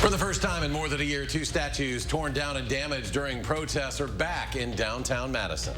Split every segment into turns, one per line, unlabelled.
For the first time in more than a year, two statues torn down and damaged during protests are back in downtown Madison.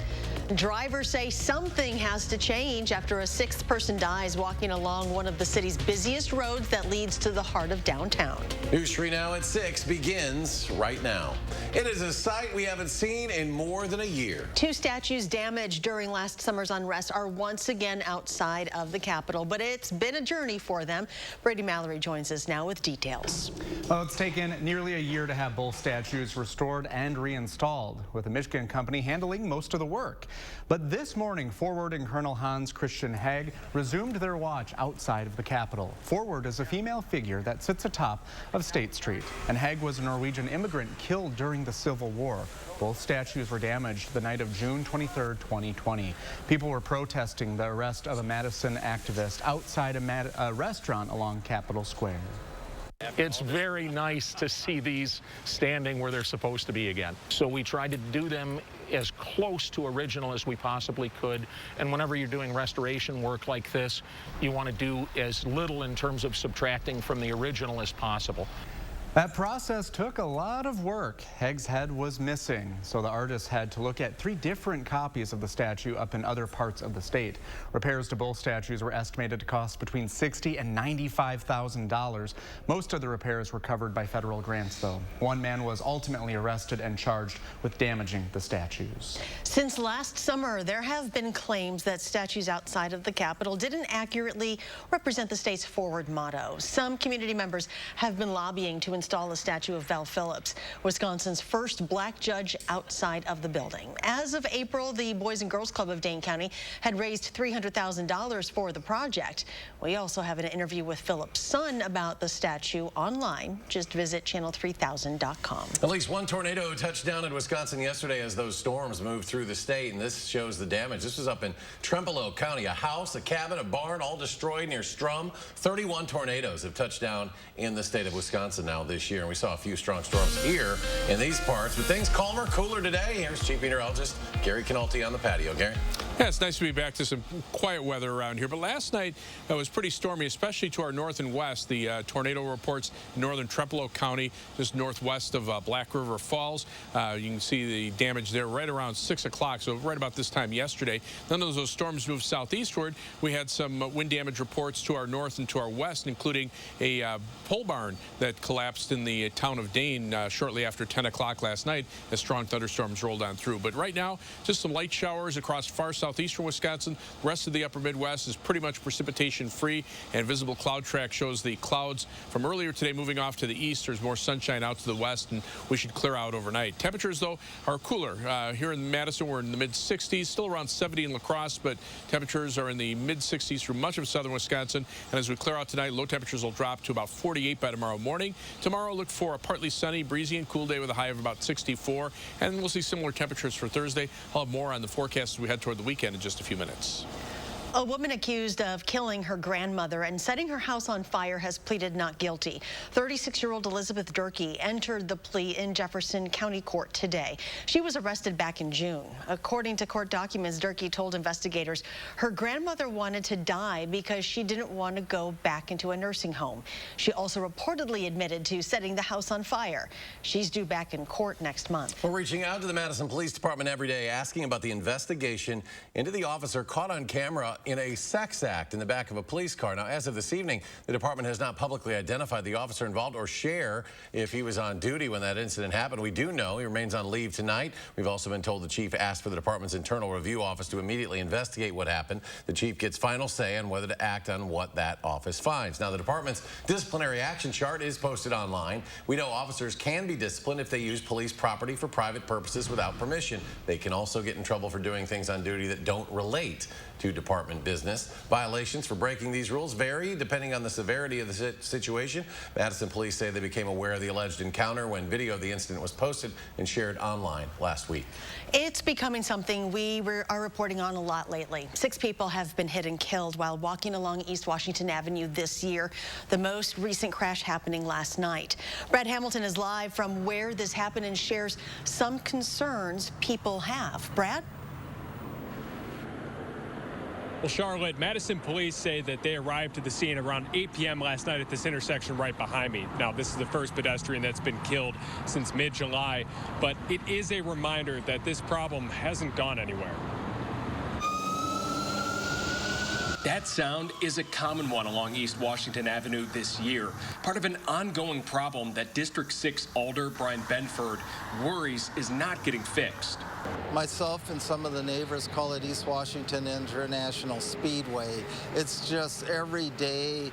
Drivers say something has to change after a sixth person dies walking along one of the city's busiest roads that leads to the heart of downtown.
News 3 Now at 6 begins right now. It is a sight we haven't seen in more than a year.
Two statues damaged during last summer's unrest are once again outside of the Capitol, but it's been a journey for them. Brady Mallory joins us now with details.
Well, it's taken nearly a year to have both statues restored and reinstalled, with a Michigan company handling most of the work. But this morning, Forward and Colonel Hans Christian Hague resumed their watch outside of the Capitol. Forward is a female figure that sits atop of State Street, and Hague was a Norwegian immigrant killed during the Civil War. Both statues were damaged the night of June 23, 2020. People were protesting the arrest of a Madison activist outside a restaurant along Capitol Square.
It's very nice to see these standing where they're supposed to be again. So we tried to do them as close to original as we possibly could. And whenever you're doing restoration work like this, you want to do as little in terms of subtracting from the original as possible.
That process took a lot of work. Hague's head was missing, so the artist had to look at 3 different copies of the statue up in other parts of the state. Repairs to both statues were estimated to cost between $60,000 and $95,000. Most of the repairs were covered by federal grants, though. One man was ultimately arrested and charged with damaging the statues.
Since last summer, there have been claims that statues outside of the Capitol didn't accurately represent the state's Forward motto. Some community members have been lobbying to install a statue of Val Phillips, Wisconsin's first black judge outside of the building. As of April, the Boys and Girls Club of Dane County had raised $300,000 for the project. We also have an interview with Phillips' son about the statue online. Just visit channel3000.com.
At least one tornado touched down in Wisconsin yesterday as those storms moved through the state, and this shows the damage. This was up in Trempealeau County. A house, a cabin, a barn, all destroyed near Strum. 31 tornadoes have touched down in the state of Wisconsin now this year, and we saw a few strong storms here in these parts, but things calmer, cooler today. Here's Chief Meteorologist Gary Canalti on the patio. Gary?
Yeah, it's nice to be back to some quiet weather around here, but last night it was pretty stormy, especially to our north and west. The tornado reports in northern Trempealeau County, just northwest of Black River Falls. You can see the damage there right around 6 o'clock, so right about this time yesterday. None of those storms moved southeastward. We had some wind damage reports to our north and to our west, including a pole barn that collapsed in the town of Dane shortly after 10 o'clock last night as strong thunderstorms rolled on through. But right now, just some light showers across far southeastern Wisconsin. The rest of the upper Midwest is pretty much precipitation free, and visible cloud track shows the clouds from earlier today moving off to the east. There's more sunshine out to the west, and we should clear out overnight. Temperatures, though, are cooler. Here in Madison, we're in the mid-60s, still around 70 in La Crosse, but temperatures are in the mid-60s through much of southern Wisconsin. And as we clear out tonight, low temperatures will drop to about 48 by tomorrow morning. Tomorrow, look for a partly sunny, breezy, and cool day with a high of about 64. And we'll see similar temperatures for Thursday. I'll have more on the forecast as we head toward the weekend in just a few minutes.
A woman accused of killing her grandmother and setting her house on fire has pleaded not guilty. 36-year-old Elizabeth DURKEE entered the plea in Jefferson County Court today. She was arrested back in June. According to court documents, DURKEE told investigators her grandmother wanted to die because she didn't want to go back into a nursing home. She also reportedly admitted to setting the house on fire. She's due back in court next month.
We're reaching out to the Madison Police Department every day asking about the investigation into the officer caught on camera in a sex act in the back of a police car. Now, as of this evening, the department has not publicly identified the officer involved or share if he was on duty when that incident happened. We do know he remains on leave tonight. We've also been told the chief asked for the department's internal review office to immediately investigate what happened. The chief gets final say on whether to act on what that office finds. Now, the department's disciplinary action chart is posted online. We know officers can be disciplined if they use police property for private purposes without permission. They can also get in trouble for doing things on duty that don't relate to department business. Violations for breaking these rules vary depending on the severity of the situation. Madison police say they became aware of the alleged encounter when video of the incident was posted and shared online last week.
It's becoming something we are reporting on a lot lately. 6 people have been hit and killed while walking along East Washington Avenue this year. The most recent crash happening last night. Brad Hamilton is live from where this happened and shares some concerns people have. Brad?
Well, Charlotte, Madison police say that they arrived to the scene around 8 p.m. last night at this intersection right behind me. Now, this is the first pedestrian that's been killed since mid-July, but it is a reminder that this problem hasn't gone anywhere.
That sound is a common one along East Washington Avenue this year, part of an ongoing problem that District 6 Alder Brian Benford worries is not getting fixed.
Myself and some of the neighbors call it East Washington International Speedway. It's just every day,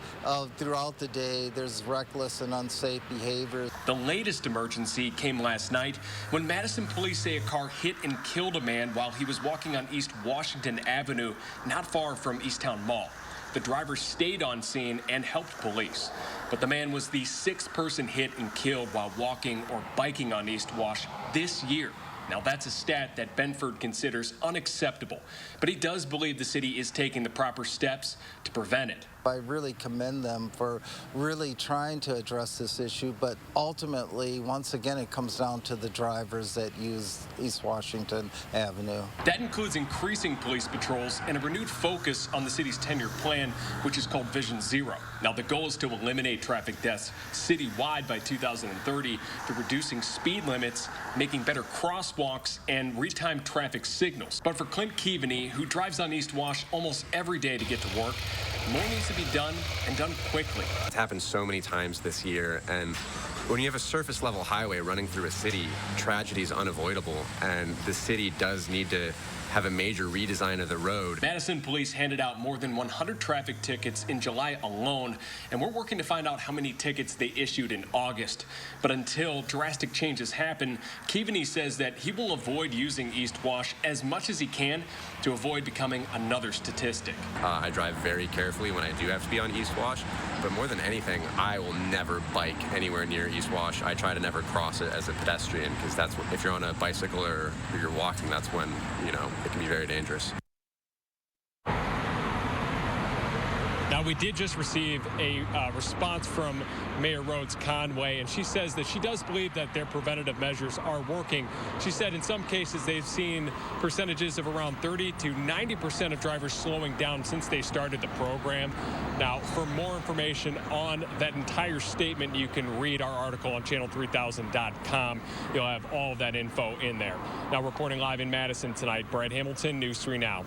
throughout the day, there's reckless and unsafe behavior.
The latest emergency came last night when Madison police say a car hit and killed a man while he was walking on East Washington Avenue, not far from Easttown Mall. The driver stayed on scene and helped police. But the man was the sixth person hit and killed while walking or biking on East Wash this year. Now, that's a stat that Benford considers unacceptable, but he does believe the city is taking the proper steps to prevent it.
I really commend them for really trying to address this issue, but ultimately, once again, it comes down to the drivers that use East Washington Avenue.
That includes increasing police patrols and a renewed focus on the city's 10-year plan, which is called Vision Zero. Now, the goal is to eliminate traffic deaths citywide by 2030 through reducing speed limits, making better crosswalks, and retimed traffic signals. But for Clint Keaveney, who drives on East Wash almost every day to get to work, more needs to be done, and done quickly.
It's happened so many times this year, and when you have a surface level highway running through a city, tragedy is unavoidable, and the city does need to have a major redesign of the road.
Madison police handed out more than 100 traffic tickets in July alone, and we're working to find out how many tickets they issued in August. But until drastic changes happen, Keaveney says that he will avoid using East Wash as much as he can to avoid becoming another statistic.
I drive very carefully when I do have to be on East Wash, but more than anything, I will never bike anywhere near East Wash. I try to never cross it as a pedestrian, because that's what, if you're on a bicycle or you're walking, that's when, you know, it can be very dangerous.
Now, we did just receive a response from Mayor Rhodes Conway, and she says that she does believe that their preventative measures are working. She said in some cases they've seen percentages of around 30 to 90% of drivers slowing down since they started the program. Now, for more information on that entire statement, you can read our article on channel3000.com. You'll have all of that info in there. Now, reporting live in Madison tonight, Brad Hamilton, News 3 Now.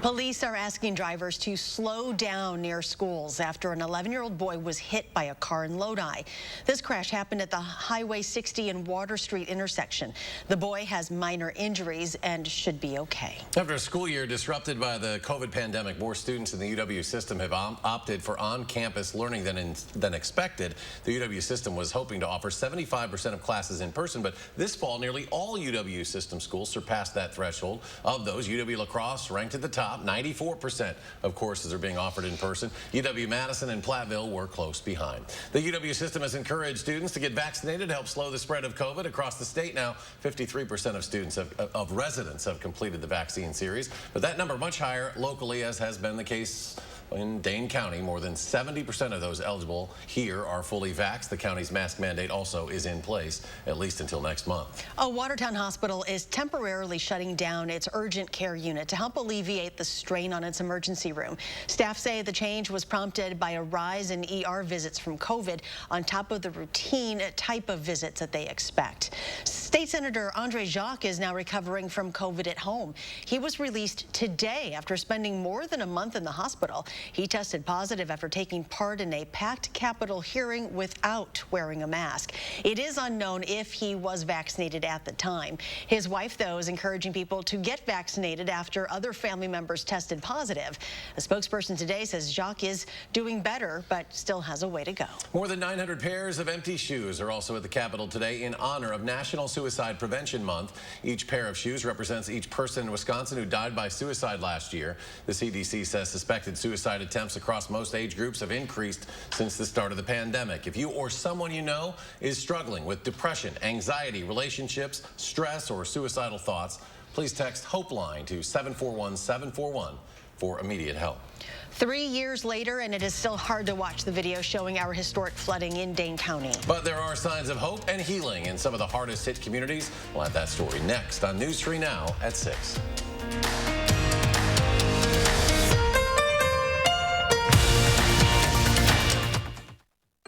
Police are asking drivers to slow down near schools after an 11-year-old boy was hit by a car in Lodi. This crash happened at the Highway 60 and Water Street intersection. The boy has minor injuries and should be okay.
After a school year disrupted by the COVID pandemic, more students in the UW system have opted for on-campus learning than expected. The UW system was hoping to offer 75% of classes in person, but this fall, nearly all UW system schools surpassed that threshold. Of those, UW La Crosse ranked at the top. 94% of courses are being offered in person. UW-Madison and Platteville were close behind. The UW system has encouraged students to get vaccinated to help slow the spread of COVID across the state. Now, 53% of students of residents have completed the vaccine series, but that number much higher locally, as has been the case in Dane County. More than 70% of those eligible here are fully vaxxed. The county's mask mandate also is in place, at least until next month.
A Watertown hospital is temporarily shutting down its urgent care unit to help alleviate the strain on its emergency room. Staff say the change was prompted by a rise in ER visits from COVID on top of the routine type of visits that they expect. State Senator Andre Jacques is now recovering from COVID at home. He was released today after spending more than a month in the hospital. He tested positive after taking part in a packed Capitol hearing without wearing a mask. It is unknown if he was vaccinated at the time. His wife, though, is encouraging people to get vaccinated after other family members tested positive. A spokesperson today says Jacques is doing better, but still has a way to go.
More than 900 pairs of empty shoes are also at the Capitol today in honor of National Suicide Prevention Month. Each pair of shoes represents each person in Wisconsin who died by suicide last year. The CDC says suspected suicide attempts across most age groups have increased since the start of the pandemic. If you or someone you know is struggling with depression, anxiety, relationships, stress, or suicidal thoughts, please text HOPELINE to 741-741 for immediate help.
3 years later, and it is still hard to watch the video showing our historic flooding in Dane County.
But there are signs of hope and healing in some of the hardest hit communities. We'll have that story next on News 3 Now at 6.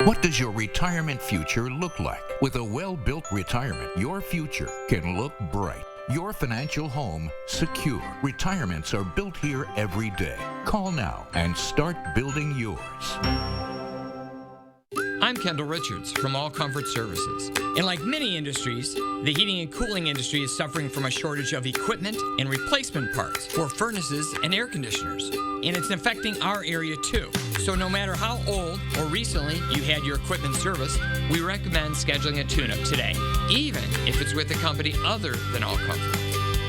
What does your retirement future look like? With a well-built retirement, your future can look bright. Your financial home secure. Retirements are built here every day. Call now and start building yours.
I'm Kendall Richards from All Comfort Services. And like many industries, the heating and cooling industry is suffering from a shortage of equipment and replacement parts for furnaces and air conditioners. And it's affecting our area too. So no matter how old or recently you had your equipment serviced, we recommend scheduling a tune-up today, even if it's with a company other than All Comfort.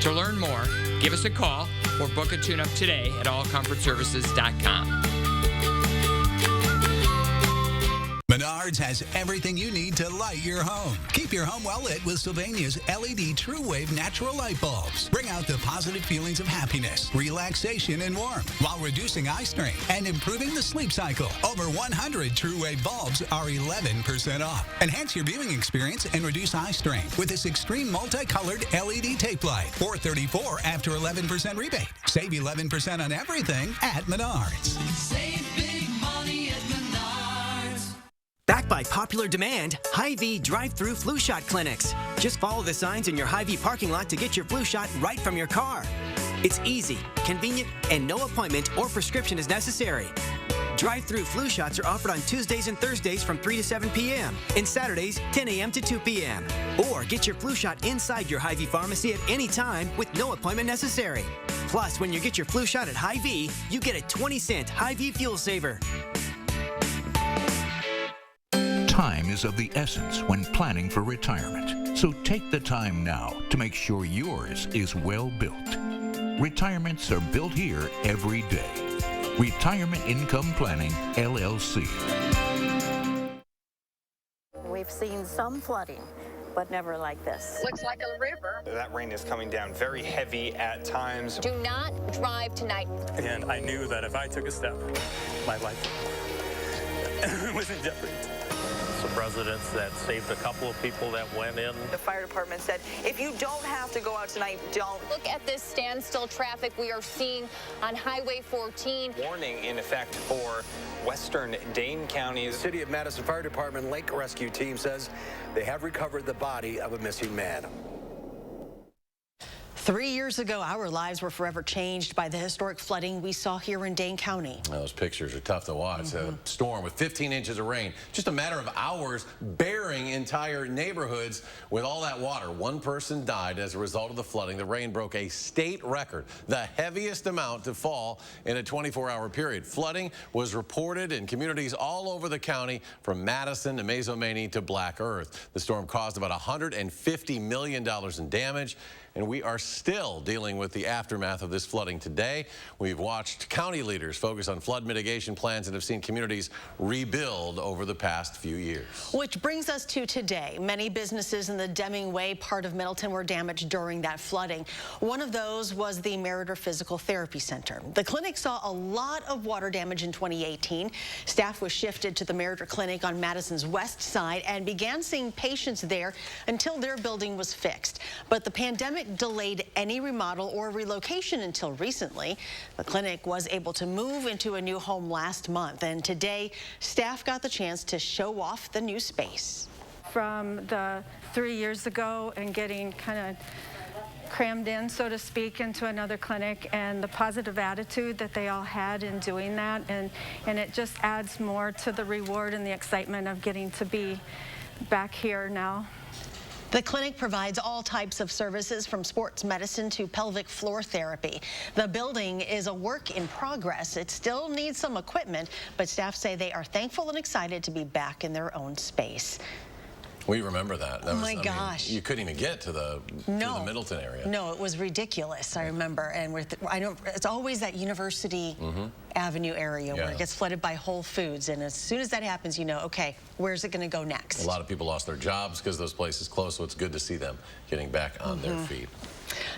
To learn more, give us a call or book a tune-up today at allcomfortservices.com.
Menards has everything you need to light your home. Keep your home well lit with Sylvania's LED True Wave natural light bulbs. Bring out the positive feelings of happiness, relaxation, and warmth while reducing eye strain and improving the sleep cycle. Over 100 True Wave bulbs are 11% off. Enhance your viewing experience and reduce eye strain with this extreme multicolored LED tape light. $434 after 11% rebate. Save 11% on everything at Menards.
Save big money at Menards.
Backed by popular demand, Hy-Vee drive-through flu shot clinics. Just follow the signs in your Hy-Vee parking lot to get your flu shot right from your car. It's easy, convenient, and no appointment or prescription is necessary. Drive-through flu shots are offered on Tuesdays and Thursdays from 3 to 7 p.m. and Saturdays 10 a.m. to 2 p.m. Or get your flu shot inside your Hy-Vee pharmacy at any time with no appointment necessary. Plus, when you get your flu shot at Hy-Vee, you get a 20-cent Hy-Vee fuel saver.
Time is of the essence when planning for retirement. So take the time now to make sure yours is well built. Retirements are built here every day. Retirement Income Planning, LLC.
We've seen some flooding, but never like this.
Looks like a river.
That rain is coming down very heavy at times.
Do not drive tonight.
And I knew that if I took a step, my life was in jeopardy.
Some residents that saved a couple of people that went in.
The fire department said, if you don't have to go out tonight, don't.
Look at this standstill traffic we are seeing on Highway 14.
Warning in effect for western Dane County.
The City of Madison Fire Department lake rescue team says they have recovered the body of a missing man.
3 years ago, our lives were forever changed by the historic flooding we saw here in Dane County.
Those pictures are tough to watch. A storm with 15 inches of rain, just a matter of hours, burying entire neighborhoods with all that water. One person died as a result of the flooding. The rain broke a state record, the heaviest amount to fall in a 24-hour period. Flooding was reported in communities all over the county, from Madison to Mazomanie to Black Earth. The storm caused about $150 million in damage, and we are still dealing with the aftermath of this flooding today. We've watched county leaders focus on flood mitigation plans and have seen communities rebuild over the past few years.
Which brings us to today. Many businesses in the Deming Way part of Middleton were damaged during that flooding. One of those was the Meritor Physical Therapy Center. The clinic saw a lot of water damage in 2018. Staff was shifted to the Meritor Clinic on Madison's west side and began seeing patients there until their building was fixed. But the pandemic delayed any remodel or relocation until recently. The clinic was able to move into a new home last month, and today staff got the chance to show off the new space.
From the 3 years ago and getting kind of crammed in, so to speak, into another clinic, and the positive attitude that they all had in doing that, and it just adds more to the reward and the excitement of getting to be back here now.
The clinic provides all types of services from sports medicine to pelvic floor therapy. The building is a work in progress. It still needs some equipment, but staff say they are thankful and excited to be back in their own space.
We remember that. That
Oh
was,
my gosh.
You couldn't even get to the Middleton area.
No, it was ridiculous, I remember. And it's always that University Avenue area where it gets flooded by Whole Foods. And as soon as that happens, you know, okay, where's it going to go next?
A lot of people lost their jobs because those places closed, so it's good to see them getting back on their feet.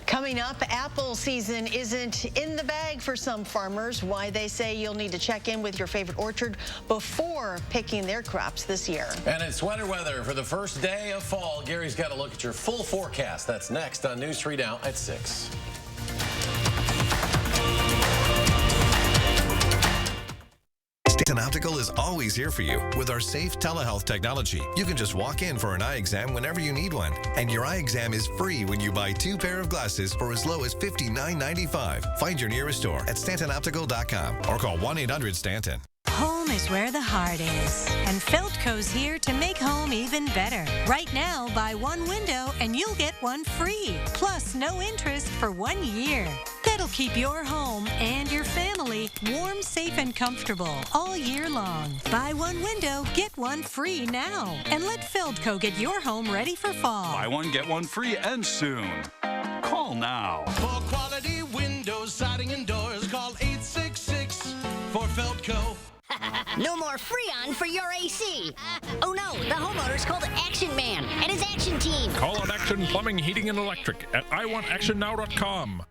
Coming up, apple season isn't in the bag for some farmers. Why they say you'll need to check in with your favorite orchard before picking their crops this year.
And it's sweater weather for the first day of fall. Gary's got a look at your full forecast. That's next on News 3 Now at 6.
Stanton Optical is always here for you with our safe telehealth technology. You can just walk in for an eye exam whenever you need one. And your eye exam is free when you buy 2 pair of glasses for as low as $59.95. Find your nearest store at StantonOptical.com or call 1-800-STANTON.
Home is where the heart is, and Feldco's here to make home even better. Right now, buy one window and you'll get one free, plus no interest for 1 year. That'll keep your home and your family warm, safe, and comfortable all year long. Buy one window, get one free now, and let Feldco get your home ready for fall.
Buy one, get one free, and soon. Call now.
For quality windows, siding, and doors, call 866 for Feldco.
No more Freon for your AC. Oh no, the homeowner's called Action Man and his action team.
Call on Action Plumbing, Heating, and Electric at iwantactionnow.com.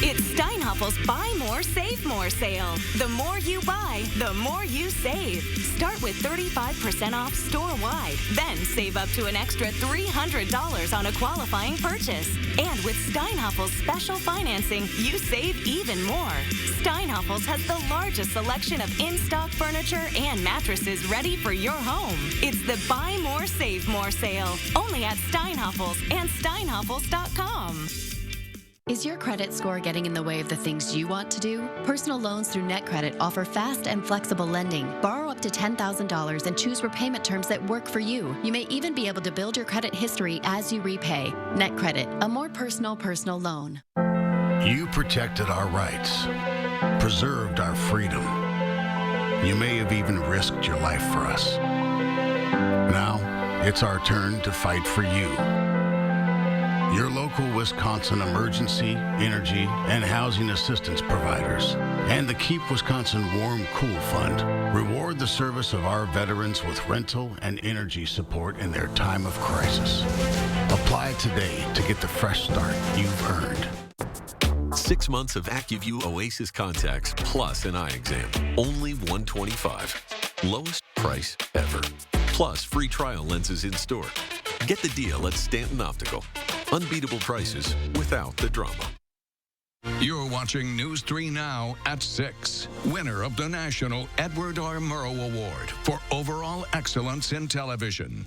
It's Steinhaffel's Buy More, Save More sale. The more you buy, the more you save. Start with 35% off store-wide. Then save up to an extra $300 on a qualifying purchase. And with Steinhaffel's special financing, you save even more. Steinhaffel's has the largest selection of in-stock furniture and mattresses ready for your home. It's the Buy More, Save More sale. Only at Steinhaffel's and steinhaffels.com.
Is your credit score getting in the way of the things you want to do? Personal loans through NetCredit offer fast and flexible lending. Borrow up to $10,000 and choose repayment terms that work for you. You may even be able to build your credit history as you repay. NetCredit, a more personal loan.
You protected our rights, preserved our freedom. You may have even risked your life for us. Now, it's our turn to fight for you. Your local Wisconsin emergency, energy, and housing assistance providers, and the Keep Wisconsin Warm Cool Fund reward the service of our veterans with rental and energy support in their time of crisis. Apply today to get the fresh start you've earned.
6 months of AccuView Oasis contacts plus an eye exam. Only $125. Lowest price ever. Plus free trial lenses in store. Get the deal at Stanton Optical. Unbeatable prices without the drama.
You're watching News 3 Now at 6. Winner of the National Edward R. Murrow Award for Overall Excellence in Television.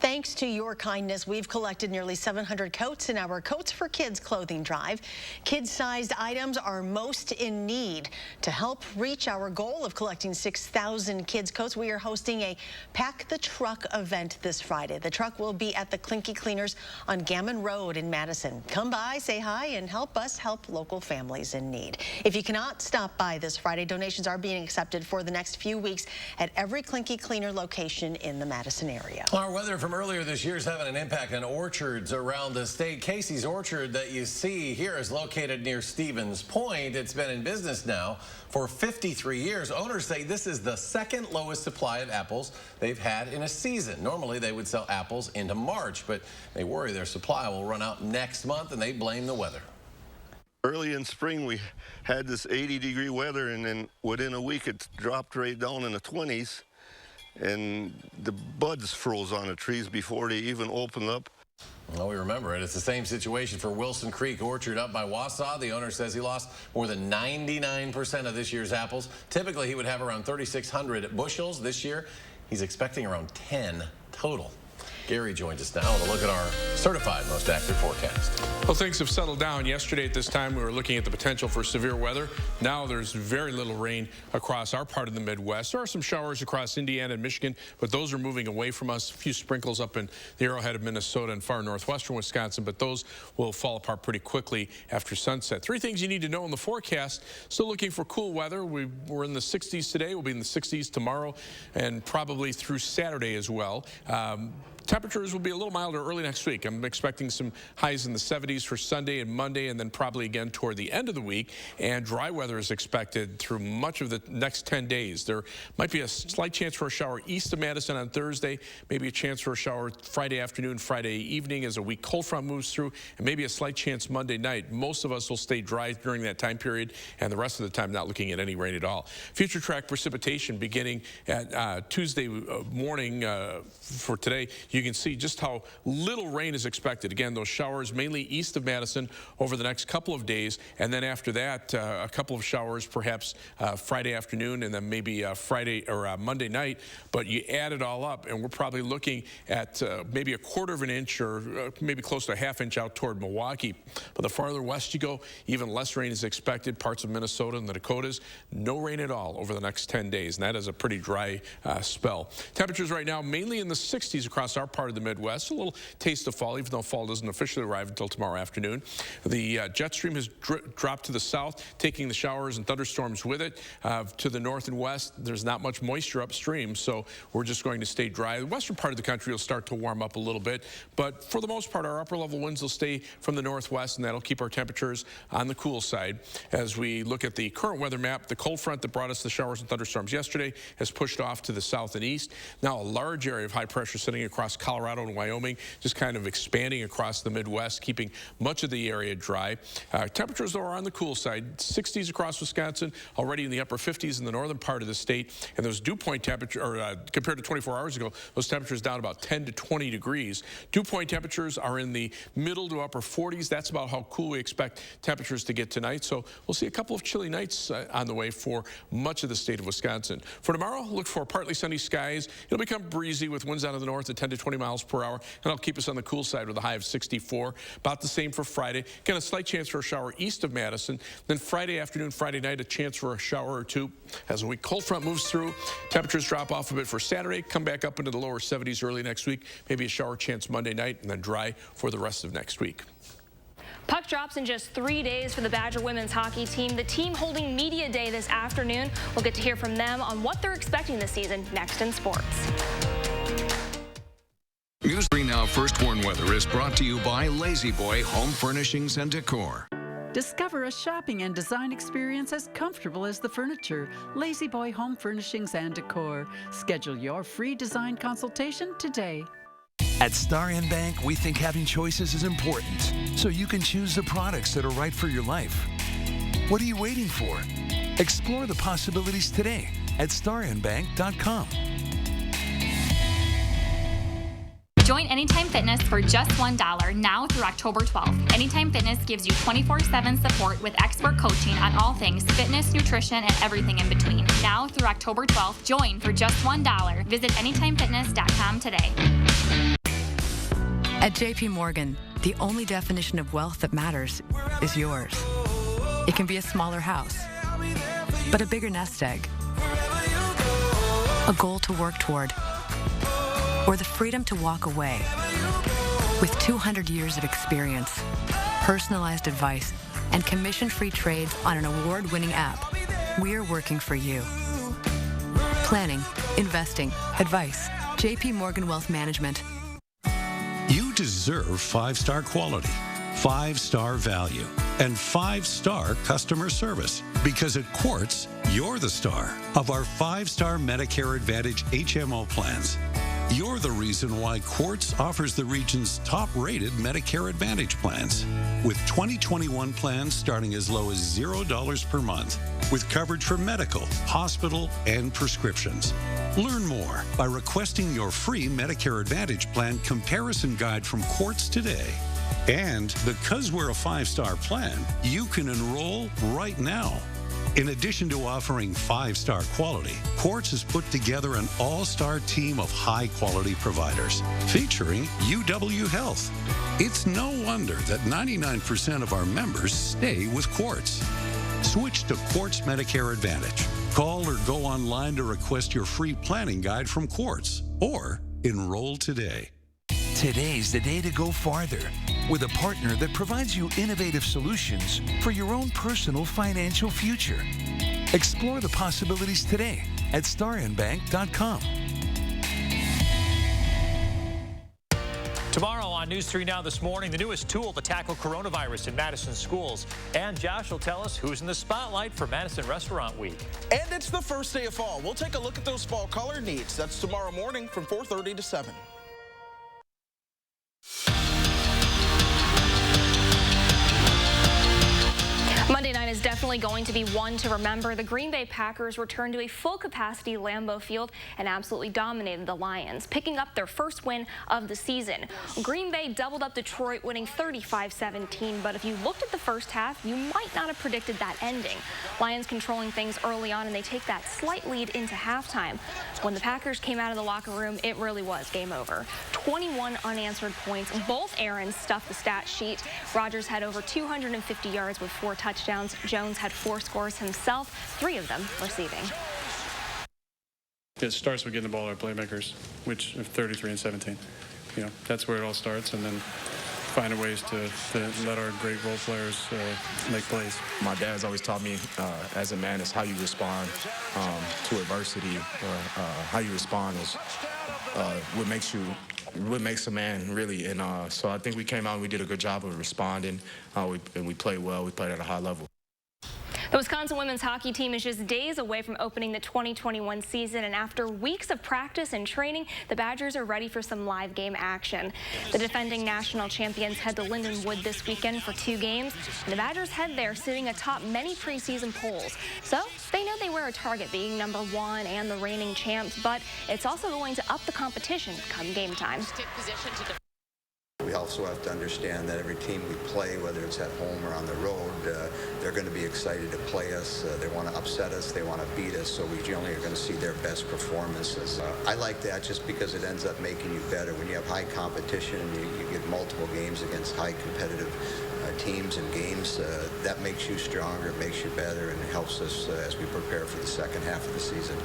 Thanks to your kindness, we've collected nearly 700 coats in our Coats for Kids clothing drive. Kid-sized items are most in need. To help reach our goal of collecting 6,000 kids' coats, we are hosting a Pack the Truck event this Friday. The truck will be at the Clinky Cleaners on Gammon Road in Madison. Come by, say hi, and help us help local families in need. If you cannot stop by this Friday, donations are being accepted for the next few weeks at every Clinky Cleaner location in the Madison area.
Our weather from earlier this year is having an impact on orchards around the state. Casey's Orchard that you see here is located near Stevens Point. It's been in business now for 53 years. Owners say this is the second lowest supply of apples they've had in a season. Normally they would sell apples into March, but they worry their supply will run out next month, and they blame the weather.
Early in spring, we had this 80-degree weather, and then within a week it dropped right down in the 20s. And the buds froze on the trees before they even opened up.
Well, we remember it. It's the same situation for Wilson Creek Orchard up by Wausau. The owner says he lost more than 99% of this year's apples. Typically, he would have around 3,600 bushels. This year, he's expecting around 10 total. Gary joins us now with a look at our certified most accurate forecast.
Well, things have settled down. Yesterday at this time, we were looking at the potential for severe weather. Now there's very little rain across our part of the Midwest. There are some showers across Indiana and Michigan, but those are moving away from us. A few sprinkles up in the Arrowhead of Minnesota and far northwestern Wisconsin, but those will fall apart pretty quickly after sunset. 3 things you need to know in the forecast. Still looking for cool weather. We're in the 60s today. We'll be in the 60s tomorrow and probably through Saturday as well. Temperatures will be a little milder early next week. I'm expecting some highs in the 70s for Sunday and Monday, and then probably again toward the end of the week. And dry weather is expected through much of the next 10 days. There might be a slight chance for a shower east of Madison on Thursday, maybe a chance for a shower Friday afternoon, Friday evening as a weak cold front moves through, and maybe a slight chance Monday night. Most of us will stay dry during that time period, and the rest of the time not looking at any rain at all. Future track precipitation beginning at Tuesday morning for today. you can see just how little rain is expected. Again, those showers mainly east of Madison over the next couple of days, and then after that, a couple of showers perhaps Friday afternoon, and then maybe Friday or Monday night. But you add it all up, and we're probably looking at maybe a quarter of an inch or maybe close to a half inch out toward Milwaukee. But the farther west you go, even less rain is expected. Parts of Minnesota and the Dakotas, no rain at all over the next 10 days, and that is a pretty dry spell. Temperatures right now mainly in the 60s across our part of the Midwest. A little taste of fall, even though fall doesn't officially arrive until tomorrow afternoon. The jet stream has dropped to the south, taking the showers and thunderstorms with it. To the north and west, there's not much moisture upstream, so we're just going to stay dry. The western part of the country will start to warm up a little bit, but for the most part, our upper level winds will stay from the northwest, and that'll keep our temperatures on the cool side. As we look at the current weather map, the cold front that brought us the showers and thunderstorms yesterday has pushed off to the south and east. Now a large area of high pressure sitting across Colorado and Wyoming, just kind of expanding across the Midwest, keeping much of the area dry. Temperatures are on the cool side, 60s across Wisconsin, already in the upper 50s in the northern part of the state, and those dew point temperature, compared to 24 hours ago, those temperatures down about 10 to 20 degrees. Dew point temperatures are in the middle to upper 40s. That's about how cool we expect temperatures to get tonight. So we'll see a couple of chilly nights on the way for much of the state of Wisconsin. For tomorrow, look for partly sunny skies. It'll become breezy with winds out of the north at 10 to 20 miles per hour, and it'll keep us on the cool side with a high of 64. About the same for Friday. Again, a slight chance for a shower east of Madison. Then Friday afternoon, Friday night, a chance for a shower or two. As a weak cold front moves through, temperatures drop off a bit for Saturday, come back up into the lower 70s early next week. Maybe a shower chance Monday night, and then dry for the rest of next week.
Puck drops in just 3 days for the Badger women's hockey team. The team holding Media Day this afternoon. We'll get to hear from them on what they're expecting this season next in sports.
News 3 Now First Warn Weather is brought to you by Lazy Boy Home Furnishings and Decor.
Discover a shopping and design experience as comfortable as the furniture. Lazy Boy Home Furnishings and Decor. Schedule your free design consultation today.
At Star N Bank, we think having choices is important, so you can choose the products that are right for your life. What are you waiting for? Explore the possibilities today at starnbank.com.
Join Anytime Fitness for just $1 now through October 12th. Anytime Fitness gives you 24/7 support with expert coaching on all things fitness, nutrition, and everything in between. Now through October 12th, join for just $1. Visit anytimefitness.com today.
At JP Morgan, the only definition of wealth that matters is yours. It can be a smaller house, but a bigger nest egg, a goal to work toward, or the freedom to walk away. With 200 years of experience, personalized advice, and commission-free trades on an award-winning app, we're working for you. Planning, investing, advice. JP Morgan Wealth Management.
You deserve 5-star quality, 5-star value, and 5-star customer service. Because at Quartz, you're the star of our 5-star Medicare Advantage HMO plans. You're the reason why Quartz offers the region's top-rated Medicare Advantage plans, with 2021 plans starting as low as $0 per month, with coverage for medical, hospital, and prescriptions. Learn more by requesting your free Medicare Advantage plan comparison guide from Quartz today. And because we're a 5-star plan, you can enroll right now. In addition to offering 5-star quality, Quartz has put together an all-star team of high-quality providers, featuring UW Health. It's no wonder that 99% of our members stay with Quartz. Switch to Quartz Medicare Advantage. Call or go online to request your free planning guide from Quartz, or enroll today.
Today's the day to go farther with a partner that provides you innovative solutions for your own personal financial future. Explore the possibilities today at starnbank.com.
Tomorrow on News 3 Now this morning, the newest tool to tackle coronavirus in Madison schools. And Josh will tell us who's in the spotlight for Madison Restaurant Week.
And it's the first day of fall. We'll take a look at those fall color needs. That's tomorrow morning from 4:30 to 7.
Monday night weekend is definitely going to be one to remember. The Green Bay Packers returned to a full-capacity Lambeau Field and absolutely dominated the Lions, picking up their first win of the season. Green Bay doubled up Detroit, winning 35-17, but if you looked at the first half, you might not have predicted that ending. Lions controlling things early on, and they take that slight lead into halftime. When the Packers came out of the locker room, it really was game over. 21 unanswered points. Both Aarons stuffed the stat sheet. Rodgers had over 250 yards with 4 touchdowns. Jones had 4 scores himself, 3 of them receiving.
It starts with getting the ball to our playmakers, which are 33 and 17. You know, that's where it all starts, and then finding ways to let our great role players make plays.
My dad's always taught me, as a man, is how you respond to adversity, or how you respond is what makes a man, really. And so I think we came out and we did a good job of responding, and we played well. We played at a high level.
The Wisconsin women's hockey team is just days away from opening the 2021 season, and after weeks of practice and training, the Badgers are ready for some live game action. The defending national champions head to Lindenwood this weekend for 2 games, and the Badgers head there sitting atop many preseason polls. So they know they wear a target, being #1 and the reigning champs, but it's also going to up the competition come game time.
We also have to understand that every team we play, whether it's at home or on the road, they're going to be excited to play us. They want to upset us. They want to beat us. So we generally are going to see their best performances. I like that just because it ends up making you better. When you have high competition and you get multiple games against high competitive teams and games, that makes you stronger, it makes you better, and it helps us as we prepare for the second half of the season.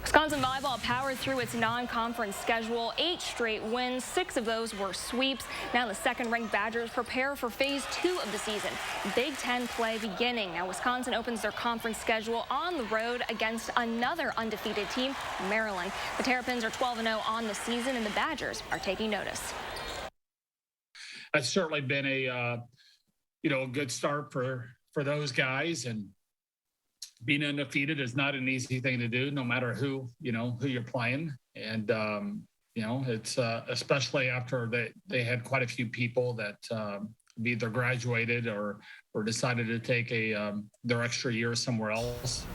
Wisconsin volleyball powered through its non-conference schedule. 8 straight wins, 6 of those were sweeps. Now the second-ranked Badgers prepare for phase 2 of the season. Big Ten play beginning. Now Wisconsin opens their conference schedule on the road against another undefeated team, Maryland. The Terrapins are 12-0 on the season, and the Badgers are taking notice.
It's certainly been a good start for those guys, and being undefeated is not an easy thing to do, no matter who you're playing. And, it's especially after they had quite a few people that either graduated or decided to take their extra year somewhere else.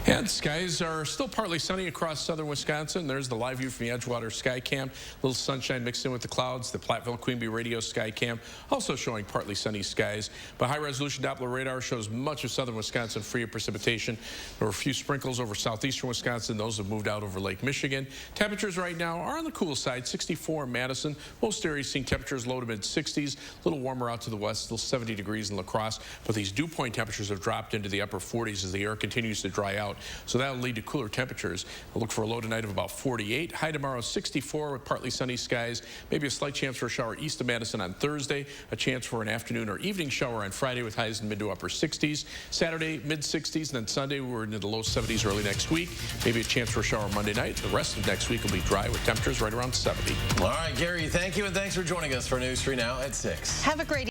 And skies are still partly sunny across southern Wisconsin. There's the live view from the Edgewater Sky Cam. A little sunshine mixed in with the clouds. The Platteville Queen Bee Radio Sky Cam also showing partly sunny skies. But high-resolution Doppler radar shows much of southern Wisconsin free of precipitation. There were a few sprinkles over southeastern Wisconsin. Those have moved out over Lake Michigan. Temperatures right now are on the cool side. 64 in Madison. Most areas seeing temperatures low to mid-60s. A little warmer out to the west. Still 70 degrees in La Crosse. But these dew point temperatures have dropped into the upper 40s as the air continues to dry out. So that will lead to cooler temperatures. We'll look for a low tonight of about 48. High tomorrow 64 with partly sunny skies. Maybe a slight chance for a shower east of Madison on Thursday. A chance for an afternoon or evening shower on Friday with highs in mid to upper 60s. Saturday mid 60s, and then Sunday we're into the low 70s early next week. Maybe a chance for a shower Monday night. The rest of next week will be dry with temperatures right around 70.
All right, Gary, thank you, and thanks for joining us for News 3 Now at 6.
Have a great